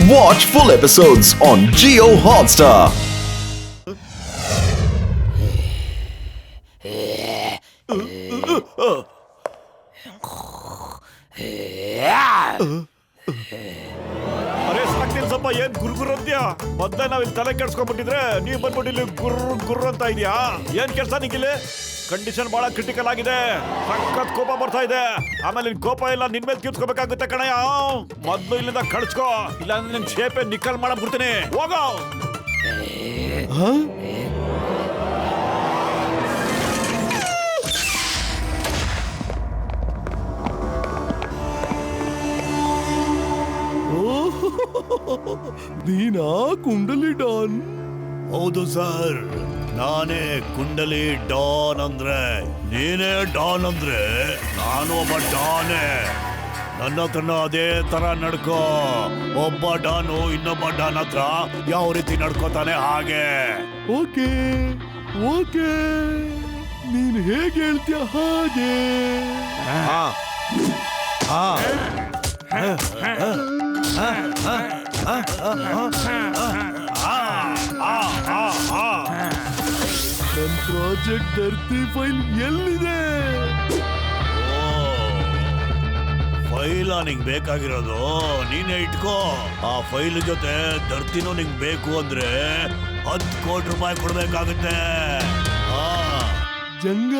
Watch full episodes on Jio Hotstar. ಅರೆ ಸಾಕ್ತಿಲ್ ಸ್ವಲ್ಪ ಏನ್ ಗುರ್ಗುರ್ ಅಂತ್ಯಾ ಮೊದ್ಲೇ ನಾವಿಲ್ಲಿ ತಲೆ ಕೆಡ್ಸ್ಕೊಂಡ್ಬಿಟ್ಟಿದ್ರೆ ನೀವ್ ಬಂದ್ಬಿಟ್ಟು ಇಲ್ಲಿ ಗುರ್ರ ಅಂತ ಇದೆಯಾ ಏನ್ ಕೆಲ್ಸ ನಿಂಗಿಲ್ಲಿ ಕಂಡೀಷನ್ ಬಹಳ ಕ್ರಿಟಿಕಲ್ ಆಗಿದೆ ಸಖತ್ ಕೋಪ ಬರ್ತಾ ಇದೆ ಆಮೇಲೆ ನಿನ್ ಕೋಪ ಇಲ್ಲ ನಿನ್ ಮೇಲೆ ತೀರ್ಸ್ಕೋಬೇಕಾಗುತ್ತೆ ಕಣಯ್ಯ ಮೊದ್ಲು ಇಲ್ಲಿಂದ ಕಳ್ಸ್ಕೋ ಇಲ್ಲ ಅಂದ್ರೆ ನಿನ್ ಶೇಪೆ ನಿಕ್ಕಲ್ ಮಾಡಕ್ ಬಿಡ್ತೀನಿ ಹೋಗೋ ನೀನಾ ಕುಂಡಲಿ ಡಾನ್? ಹೌದು ಸರ್ ನಾನೇ ಕುಂಡಲಿ ಡಾನ್ ಅಂದ್ರೆ ನೀನೇ ಡಾನ್ ಅಂದ್ರೆ ನಾನು ಒಬ್ಬ ಡಾನೆ ನನ್ನ ಹತ್ರನ ಅದೇ ತರ ನಡ್ಕೋ ಒಬ್ಬ ಡಾನು ಇನ್ನೊಬ್ಬ ಡಾನ್ ಹತ್ರ ಯಾವ ರೀತಿ ನಡ್ಕೋತಾನೆ ಹಾಗೆ ಓಕೆ ಓಕೆ ನೀನ್ ಹೇಗೆ ಹೇಳ್ತೀಯ ಹಾಗೆ. ನನ್ ಪ್ರಾಜೆಕ್ಟ್ ಧರ್ತಿ ಫೈಲ್ ಎಲ್ಲಿದೆ? ಫೈಲ್ ನಿಂಗ್ ಬೇಕಾಗಿರೋದು ನೀನೇ ಇಟ್ಕೋ ಆ ಫೈಲ್ ಜೊತೆ ಧರ್ತಿನೂ ನಿಂಗ್ ಬೇಕು ಅಂದ್ರೆ 10 ಕೋಟಿ ರೂಪಾಯಿ ಕೊಡ್ಬೇಕಾಗುತ್ತೆ. ಜಂಗ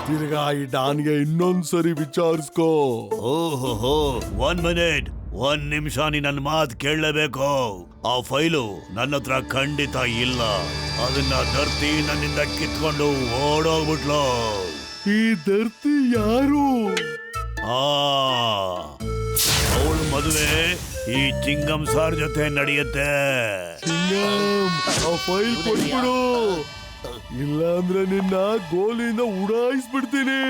ತಿರ್ಗಾ ಈ ಡಾನ್ಗೆ ಇನ್ನೊಂದ್ಸರಿ ವಿಚಾರಿಸ್ಕೋ. ಓಹೋ 1 ಮಿನಿಟ್ 1 ನಿಮಿಷ ನೀ ನನ್ನ ಮಾತು ಕೇಳಲೇಬೇಕು. ಆ ಫೈಲು ನನ್ನ ಹತ್ರ ಖಂಡಿತ ಇಲ್ಲ. ಅದನ್ನ ಧರ್ತಿ ನನ್ನಿಂದ ಕಿತ್ಕೊಂಡು ಓಡೋಗ್ಬಿಟ್ಲು. ಈ ಧರ್ತಿ ಯಾರು? ಅವಳ ಮದುವೆ ಈ ಚಿಂಗಂ ಸಾರ್ ಜೊತೆ ನಡೆಯುತ್ತೆ. ಚಿಂಗಂ ಆ ಫೈಲ್ ಕೊಟ್ಬಿಡು, ಇಲ್ಲ ಅಂದ್ರೆ ನಿನ್ನ ಗೋಲಿಯಿಂದ ಉಡಾಯಿಸ್ಬಿಡ್ತೀನಿ.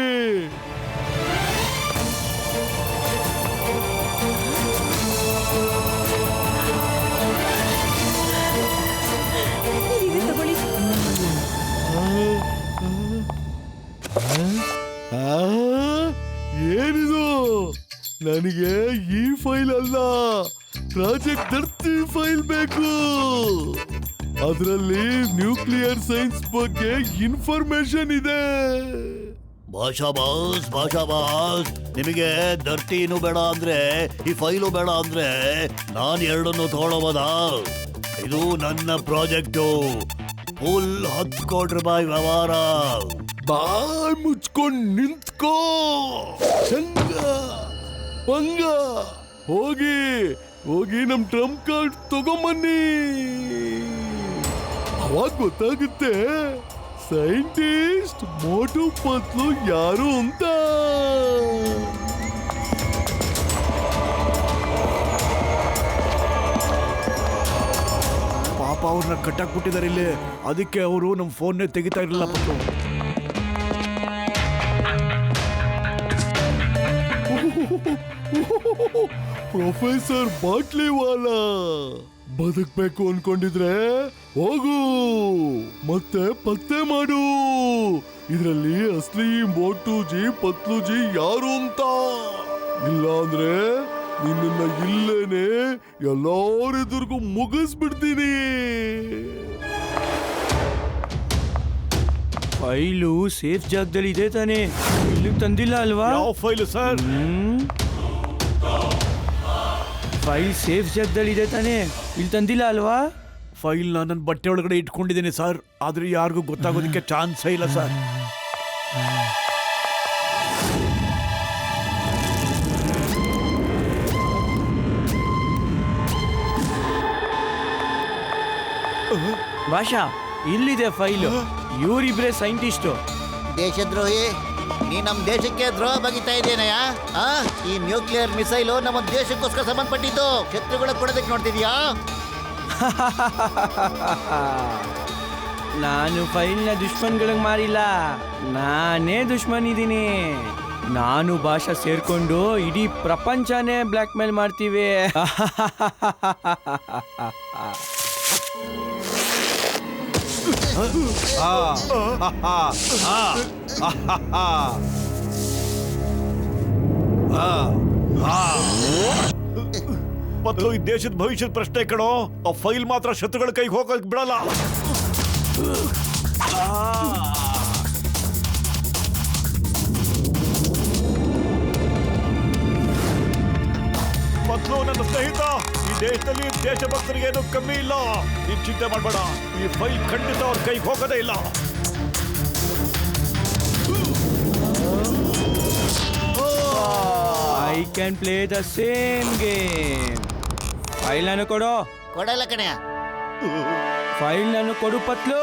ಏನಿದು? ನನಗೆ ಈ ಫೈಲ್ ಅಲ್ಲ, ಪ್ರಾಜೆಕ್ಟ್ ಧರ್ತಿ ಫೈಲ್ ಬೇಕು. ಅದರಲ್ಲಿ ನ್ಯೂಕ್ಲಿಯರ್ ಸೈನ್ಸ್ ಬಗ್ಗೆ ಇನ್ಫಾರ್ಮೇಶನ್ ಇದೆ. ಭಾಷಾ ಬಾಸ್ ನಿಮಗೆ ಧರ್ತಿನೂ ಬೇಡ ಅಂದ್ರೆ ಈ ಫೈಲು ಬೇಡ ಅಂದ್ರೆ ನಾನು ಎರಡನ್ನು ತಗೊಳ್ಳೋಬೋದಾ? ಇದು ನನ್ನ ಪ್ರಾಜೆಕ್ಟು, ಫುಲ್ 10 ಕೋಟಿ ರೂಪಾಯಿ ವ್ಯವಹಾರ. ಬಾಯ್ ಮುಚ್ಕೊಂಡು ನಿಂತ್ಕೋ ಬಂಗ. ಹೋಗಿ ನಮ್ ಟ್ರಂಪ್ ಕಾರ್ಡ್ ತಗೊಂಬನ್ನಿ, ಅವಾಗ ಗೊತ್ತಾಗುತ್ತೆ ಸೈಂಟಿಸ್ಟ್ ಮೋಟು ಪತ್ಲು ಯಾರು ಅಂತ. ಪಾಪ ಅವ್ರನ್ನ ಕಟ್ಟಾಕ್ಬಿಟ್ಟಿದ್ದಾರೆ ಇಲ್ಲಿ, ಅದಕ್ಕೆ ಅವರು ನಮ್ಮ ಫೋನ್ನೇ ತೆಗಿತಾ ಇರಲಿಲ್ಲ. ಪತ್ತು ಪ್ರೊಫೆಸರ್ ಬಾಟ್ಲಿವಾಲ, ಬದುಕ್ಬೇಕು ಅನ್ಕೊಂಡಿದ್ರೆ ಹೋಗು ಮತ್ತೆ ಪತ್ತೆ ಮಾಡು ಇದರಲ್ಲಿ ಅಸಲಿ ಮೋಟುಜಿ ಪತ್ಲುಜಿ ಯಾರು ಅಂತ. ಇಲ್ಲ ಅಂದ್ರೆ ನಿನ್ನ ಇಲ್ಲೇನೆ ಎಲ್ಲಾರೆದುರ್ಗೂ ಮುಗಿಸ್ಬಿಡ್ತೀನಿ. ಫೈಲು ಸೇಫ್ ಜಾಗದಲ್ಲಿ ಇದೆ ತಾನೆ, ಇಲ್ಲಿಗೆ ತಂದಿಲ್ಲ ಅಲ್ವಾ? ಯಾವ ಫೈಲು ಸರ್? ಫೈಲ್ ಸೇಫ್ ಜಾಗದಲ್ಲಿ ಇದೆ ತಾನೆ, ಇಲ್ಲಿ ತಂದಿಲ್ಲ ಅಲ್ವಾ? ಫೈಲ್ ನನ್ನ ಬಟ್ಟೆ ಒಳಗಡೆ ಇಟ್ಕೊಂಡಿದ್ದೀನಿ ಸರ್, ಆದ್ರೆ ಯಾರಿಗೂ ಗೊತ್ತಾಗೋದಕ್ಕೆ ಚಾನ್ಸೇ ಇಲ್ಲ ಸರ್. ಭಾಷಾ ಇಲ್ಲಿದೆ ಫೈಲು, ಇವರಿಬ್ರೆ ಸೈಂಟಿಸ್ಟು. ದೇಶದ್ರೋಹಿ, ನೀ ನಮ್ಮ ದೇಶಕ್ಕೆ ದ್ರೋಹ ಬಗಿತಾ ಇದ್ದೇನಯ್ಯ? ಈ ನ್ಯೂಕ್ಲಿಯರ್ ಮಿಸೈಲು ನಮ್ಮ ದೇಶಕ್ಕೋಸ್ಕರ ಸಂಬಂಧಪಟ್ಟಿದ್ದು, ಶತ್ರುಗಳ ಕೊಡೋದಕ್ಕೆ ನೋಡ್ತಿದ್ಯಾ? ನಾನು ಫೈಲ್ನ ದುಶ್ಮನ್ಗಳಿಗೆ ಮಾರಿಲ್ಲ, ನಾನೇ ದುಶ್ಮನ್ ಇದ್ದೀನಿ. ನಾನು ಭಾಷಾ ಸೇರ್ಕೊಂಡು ಇಡೀ ಪ್ರಪಂಚನೇ ಬ್ಲ್ಯಾಕ್ ಮೇಲ್ ಮಾಡ್ತೀವಿ. ಮೊದಲು ಈ ದೇಶದ ಭವಿಷ್ಯದ ಪ್ರಶ್ನೆ ಕಣೋ. ಆ ಫೈಲ್ ಮಾತ್ರ ಶತ್ರುಗಳ ಕೈಗೆ ಹೋಗಕ್ ಬಿಡಲ್ಲ. ಮೊದಲು ನನ್ನ ಸ್ನೇಹಿತ, ಈ ದೇಶದಲ್ಲಿ ದೇಶಭಕ್ತರಿಗೆ ಏನು ಕಮ್ಮಿ ಇಲ್ಲ. ನೀನ್ ಚಿಂತೆ ಮಾಡಬೇಡ, ಈ ಫೈಲ್ ಖಂಡಿತ ಅವ್ರ ಕೈಗೆ ಹೋಗೋದೇ ಇಲ್ಲ. I can play the same game. File ಅನ್ನು ಕೊಡು. ಕೊಡಲ್ಲ ಕಣಯ್ಯ. ಫೈಲ್ ಅನ್ನು ಕೊಡು ಪತ್ಲು.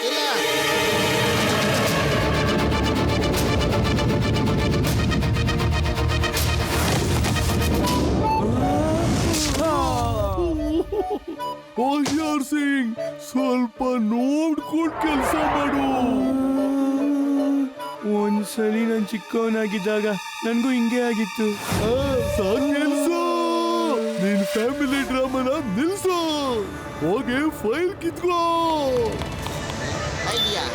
ಇಲ್ಲ. ಹೋಶಿಯಾರ್ ಸಿಂಗ್, ಸ್ವಲ್ಪ ನೋಡ್ಕೊಂಡು ಕೆಲಸ ಮಾಡು. ಒಂದ್ಸಲಿ ನಾನು ಚಿಕ್ಕವನಾಗಿದ್ದಾಗ ನನಗೂ ಹಿಂಗೆ ಆಗಿತ್ತು. ಸಾಕ್ ನಿಲ್ಸು, ನಿನ್ ಫ್ಯಾಮಿಲಿ ಡ್ರಾಮನ ನಿಲ್ಸು. ಹೋಗಿ ಫೈಲ್ ಕಿತ್ಕೋ. ಐಡಿಯಾ.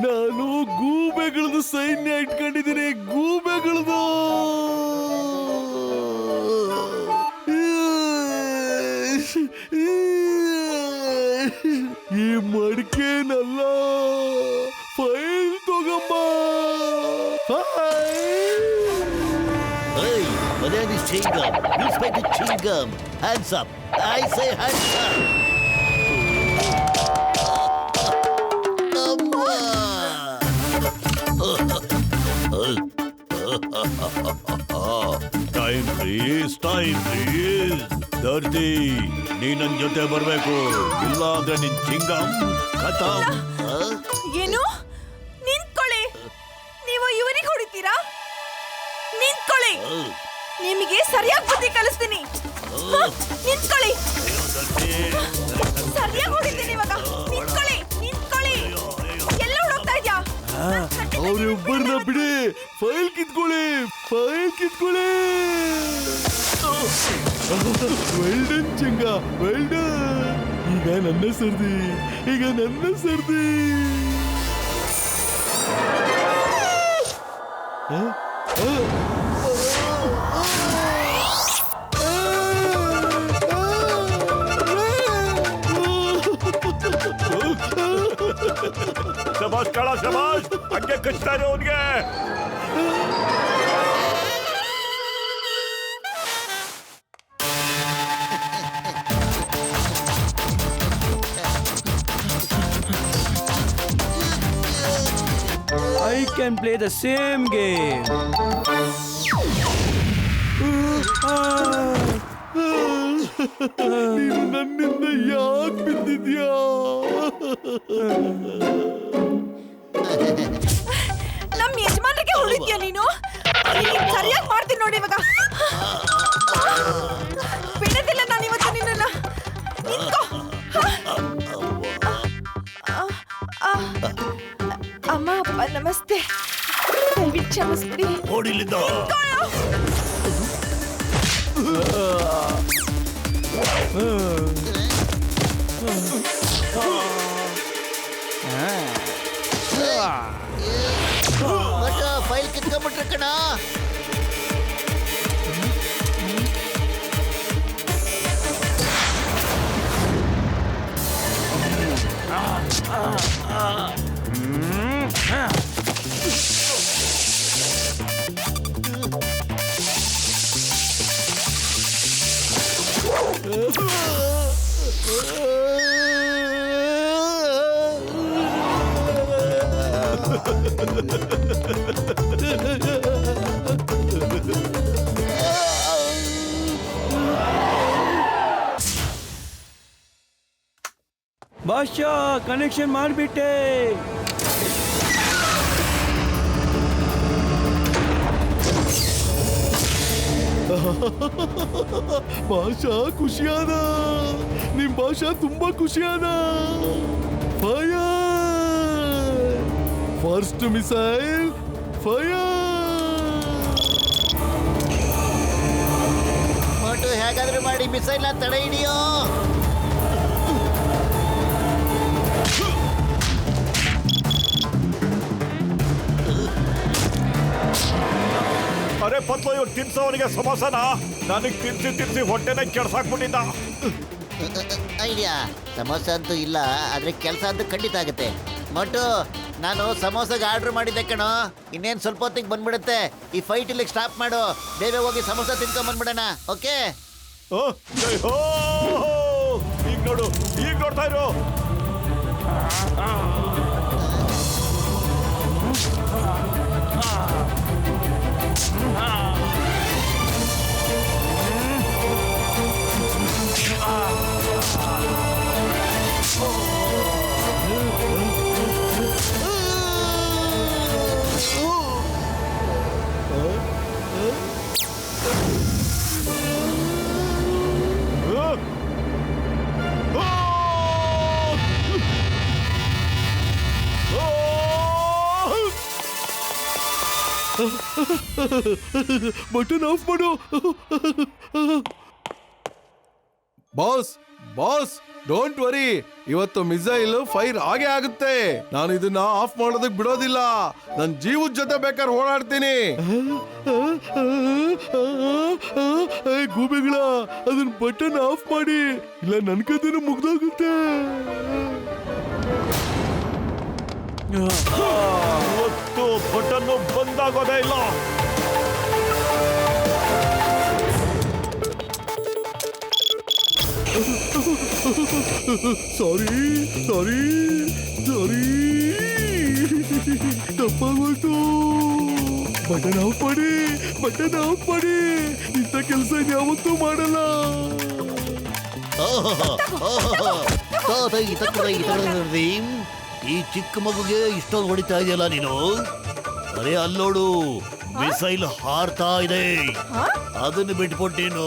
ನಾನು ಗೂಬೆಗಳದು ಸೈನ್ಯ ಇಟ್ಕೊಂಡಿದ್ದೀನಿ. ಗೂಬೆಗಳದು ಈ ಮಡಿಕೆನಲ್ಲ, ಫೈಲ್ ತಗೊಂಬ. Hey, my name is Chewing Gum. You spent the chewing gum. Hands up. I say hands up. Come on. Time please, time please. ದರ್ದಿ, ನೀ ನನ್ ಜೊತೆ ಬರ್ಬೇಕು. ಇಲ್ಲ ಅಂದ್ರೆ ನಿನ್ ಚಿಂಗಂ ಖತಮ್. ಏನು? ನಿಂತ್ಕೊಳ್ಳಿ. ನೀವು ಇವರಿಗೆ ಹೊಡಿತೀರಾ? ನಿಂತ್ಕೊಳ್ಳಿ. ನಿಮಗೆ ಸರಿಯಾಗಿ ಬುದ್ಧಿ ಕಲಿಸ್ತೀನಿ. ನಿಂತ್ಕೊಳ್ಳಿ. ಸರಿಯಾಗಿ ಹೊಡಿತೀನಿ ಇವಾಗ. ನಿಂತ್ಕೊಳ್ಳಿ, ನಿಂತ್ಕೊಳ್ಳಿ. ಎಲ್ಲ ಹುಡುಕ್ತಾ ಇದ್ಯಾ? ಅವ್ರಿಬ್ಬರನ್ನ ಬಿಡಿ. ಫೈಲ್ ಕಿತ್ಕೊಳ್ಳಿ, ಫೈಲ್ ಕಿತ್ಕೊಳ್ಳಿ. ವೆಲ್ ಡನ್ ಚಿಂಗ, ವೆಲ್ ಡನ್. ಈಗ ನನ್ನ ಸರ್ದಿ, ಈಗ ನನ್ನ ಸರ್ದಿ. ಶಬಾಷ್ ಕಾಳ, ಶಬಾಷ್. ಹಂಗೆ ಕಚ್ತಾರೆ ಅವನ್ಗೆ. I can play the same game. ನೀನು ನನ್ನಿಂದ ಯಾಕೆ ಬಿದ್ದಿದ್ಯಾ? ನಮ್ಮ ಯಜಮಾನ್ರಿಗೆ ಹೊಡಿದ್ಯಾ ನೀನು? ಸರಿಯಾಗಿ ಮಾಡ್ತೀನಿ ನೋಡಿ ಇವಾಗ. ಬಿಡೋದಿಲ್ಲ ನಾನು ಇವತ್ತು ನಿನ್ನನ್ನ. ನಿಂತ್ಕೋ. ಅಮ್ಮ ಅಪ್ಪ ನಮಸ್ತೆ. ದಯವಿಟ್ಟು ಕ್ಷಮಿಸ್ಬಿಡಿ. ಓಡಿಲಿದ್ದ. ಫೈಲ್ ಕಿತ್ಕೊಂಡ್ಬಿಟ್ರೆ ಕಣ. ಭಾಷಾ ಕನೆಕ್ಷನ್ ಮಾಡಿಬಿಟ್ಟೆ. ಭಾಷಾ ಖುಷಿಯಾದ. ನಿಮ್ ಭಾಷಾ ತುಂಬಾ ಖುಷಿಯಾದ. Fire, first missile fire. ಮಾಡಿ ಮಿಸೈಲ್ ತಡೆ ಹಿಡಿಯೋ. ಅರೆ ಪತ್ಲು ಇವ್ರು ತಿನ್ಸೋವನಿಗೆ ಸಮೋಸನ ನನಗ್ ತಿನ್ಸಿ ಹೊಟ್ಟೆನ ಕೆಡ್ಸಾಕ್ಬಿಟ್ಟಿದ್ದ. ಐಡಿಯಾ ಸಮೋಸ ಅಂತೂ ಇಲ್ಲ, ಆದ್ರೆ ಕೆಲಸ ಅಂತೂ ಖಂಡಿತ ಆಗುತ್ತೆ. ಮೊಟ್ಟು ನಾನು ಸಮೋಸಾಗೆ ಆರ್ಡರ್ ಮಾಡಿದ್ದೆ ಕಣೋ, ಇನ್ನೇನು ಸ್ವಲ್ಪ ಹೊತ್ತಿಗೆ ಬಂದ್ಬಿಡುತ್ತೆ. ಈ ಫೈಟ್ ಇಲ್ಲಿಗೆ ಸ್ಟಾಪ್ ಮಾಡು, ಬೇಗ ಹೋಗಿ ಸಮೋಸ ತಿನ್ಕೊಂಡ್ ಬಂದ್ಬಿಡೋಣ. ಓಕೆ ಈಗ ನೋಡು, ಈಗ ನೋಡ್ತಾ ಇರು. ಬಟನ್ ಆಫ್ ಮಾಡು. ಬಾಸ್ ಬಾಸ್ ಡೋಂಟ್ ವರಿ, ಇವತ್ತು ಮಿಸೈಲ್ ಫೈರ್ ಆಗೇ ಆಗುತ್ತೆ. ನಾನು ಇದನ್ನ ಆಫ್ ಮಾಡೋದಕ್ಕೆ ಬಿಡೋದಿಲ್ಲ. ನನ್ನ ಜೀವದ ಜೊತೆ ಬೇಕಾದ್ರೆ ಓಡಾಡ್ತೀನಿ. ಗೂಬೆಗಳ ಅದನ್ನ ಬಟನ್ ಆಫ್ ಮಾಡಿ, ಇಲ್ಲ ನನ್ ಕದೇನು ಮುಗ್ದೋಗುತ್ತೆ. ಇವತ್ತು ಬಟನ್ ಬಂದಾಗೋದೇ ಇಲ್ಲ. ಸಾರಿ ಸಾರಿ ಸಾರಿ, ತಪ್ಪಾಗೋಯ್ತು. ಬಟನ್ ಆಫ್ ಮಾಡಿ, ಬಟನ್ ಆಫ್ ಮಾಡಿ. ಇಂಥ ಕೆಲಸ ಯಾವತ್ತೂ ಮಾಡಲ್ಲ. ಈ ಚಿಕ್ಕ ಮಗುಗೆ ಇಷ್ಟೊಂದು ಹೊಡಿತಾ ಇದೆಯಲ್ಲ ನೀನು. ಅರೆ ಅಲ್ಲೋಡು, ಮಿಸೈಲ್ ಹಾರ್ತಾ ಇದೆ. ಅದನ್ನು ಬಿಟ್ಬಿಟ್ಟು ನೀನು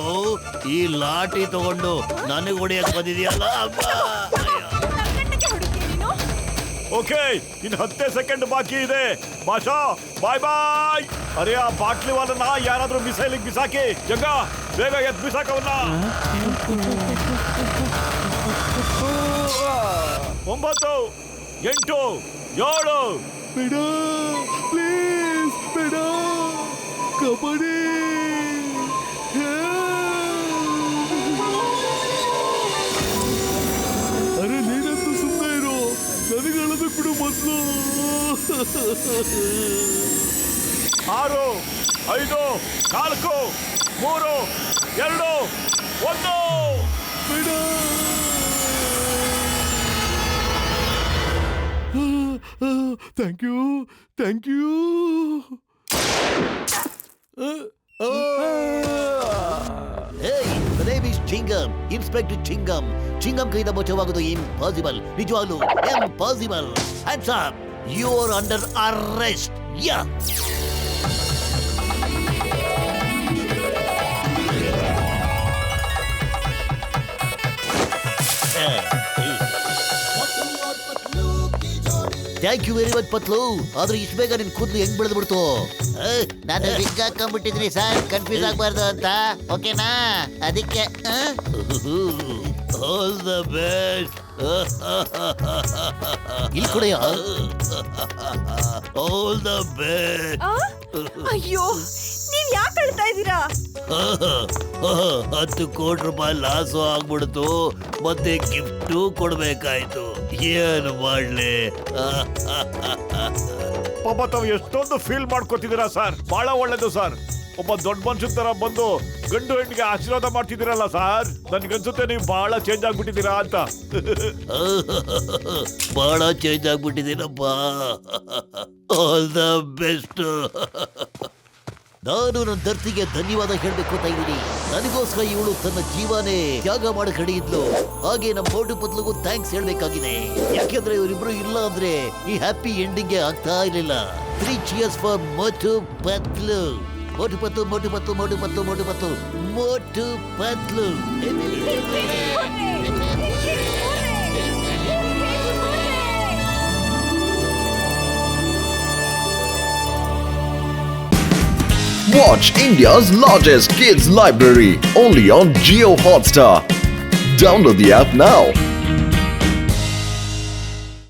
ಈ ಲಾಠಿ ತಗೊಂಡು ನನಗೆ ಹೊಡೆಯಕ್ ಬಂದಿದೆಯಲ್ಲ. ಓಕೆ, ಇನ್ನು 10 ಸೆಕೆಂಡ್ ಬಾಕಿ ಇದೆ. ಭಾಷಾ ಬಾಯ್ ಬಾಯ್. ಅರೆ ಆ ಬಾಟ್ಲಿ ವಾಲನ್ನ ಯಾರಾದ್ರೂ ಮಿಸೈಲಿಗೆ ಬಿಸಾಕಿ. ಜಗ್ಗ ಬೇಗ ಎದ್ದು ಬಿಸಾಕವನ್ನ. 9 8 7. ಬೇಡ ಪ್ಲೀಸ್, ಬೇಡ. ಕಬಡ್ಡಿ. ಅರೆ ನೀನಂತೂ ಸುಮ್ಮನೆ ಇರು, ನನಗೆ ಅಳೋದಕ್ಕೆ ಬಿಡು ಮೊದಲು. 6 5 4 3 2 1. ಬೇಡ. Thank you, thank you. Chingam, inspector Chingam. Chingam ಕೈಯಿಂದ ಬಚಾವಾಗೋದು ಇಂಪಾಸಿಬಲ್, ನಿಜವಾಗ್ಲೂ impossible. Hands up, you are under arrest. Yeah thank you very much ಪತ್ಲು. ಆದ್ರೆ ಇಷ್ಟು ಬೇಗ ನಿನ್ ಕೂದಲು ಹೆಂಗ್ ಬೆಳೆದು ಬಿಡ್ತು? ನಾನು ವಿಗ್ ಹಾಕೊಂಡ್ಬಿಟ್ಟಿದ್ರಿ ಸರ್, ಕನ್ಫ್ಯೂಸ್ ಆಗ್ಬಾರ್ದು ಅಂತ. ಓಕೆನಾ? ಅದಕ್ಕೆ ಆಲ್ ದ ಬೆಸ್ಟ್. ಇಲ್ಲಿ ಕೊಡೆಯ ಆಲ್ ದ ಬೆಸ್ಟ್. ಅಯ್ಯೋ, ನೀವ್ ಯಾಕೆ ಅಳ್ತಾ ಇದ್ದೀರಾ? 10 ಕೋಟಿ ರೂಪಾಯಿ ಲಾಸು ಆಗ್ಬಿಡ್ತು, ಮತ್ತೆ ಗಿಫ್ಟು ಕೊಡ್ಬೇಕಾಯ್ತು. ಏನು ಮಾಡ್ಲಿ? ಪಾಪ ತಾವು ಎಷ್ಟೊಂದು ಫೀಲ್ ಮಾಡ್ಕೊತಿದ್ದೀರಾ ಸರ್. ಬಹಳ ಒಳ್ಳೇದು ಸರ್. ಒಬ್ಬ ದೊಡ್ಡ ಮನುಷ್ಯನ ತರ ಬಂದು ಗಂಡು ಹೆಣ್ಣಿಗೆ ಆಶೀರ್ವಾದ ಮಾಡ್ತಿದ್ದೀರಲ್ಲ ಸರ್. ನನ್ಗನ್ಸುತ್ತೆ ನೀವು ಬಹಳ ಚೇಂಜ್ ಆಗ್ಬಿಟ್ಟಿದ್ದೀರಾ ಅಂತ. ಬಹಳ ಚೇಂಜ್ ಆಗ್ಬಿಟ್ಟಿದ್ದೀನಪ್ಪ. All the best. ನಾನು ನನ್ನ ಧರ್ತಿಗೆ ಧನ್ಯವಾದ ಹೇಳ್ಬೇಕು ಅಂತ ಇದ್ದೀನಿ. ನನಗೋಸ್ಕರ ಇವಳು ತನ್ನ ಜೀವನೇ ತ್ಯಾಗ ಮಾಡಿ ಕಡಿಯಿದ್ಲು. ಹಾಗೆ ನಮ್ಮ ಮೋಟು ಪತ್ಲುಗೂ ಥ್ಯಾಂಕ್ಸ್ ಹೇಳ್ಬೇಕಾಗಿದೆ. ಯಾಕೆಂದ್ರೆ ಇವರಿಬ್ರು ಇಲ್ಲ ಅಂದ್ರೆ ಈ ಹ್ಯಾಪಿ ಎಂಡಿಂಗ್ ಆಗ್ತಾ ಇರಲಿಲ್ಲ. 3 cheers for ಮೋಟು ಪತ್ಲು. ಮೋಟು ಪತ್ಲು, ಮೋಟು ಪತ್ಲು, ಮೋಟು ಪತ್ಲು, ಮೋಟು ಪತ್ಲು, ಮೋಟು ಪತ್ಲು. Watch India's largest kids library only on Geo Hotstar. Download the app now.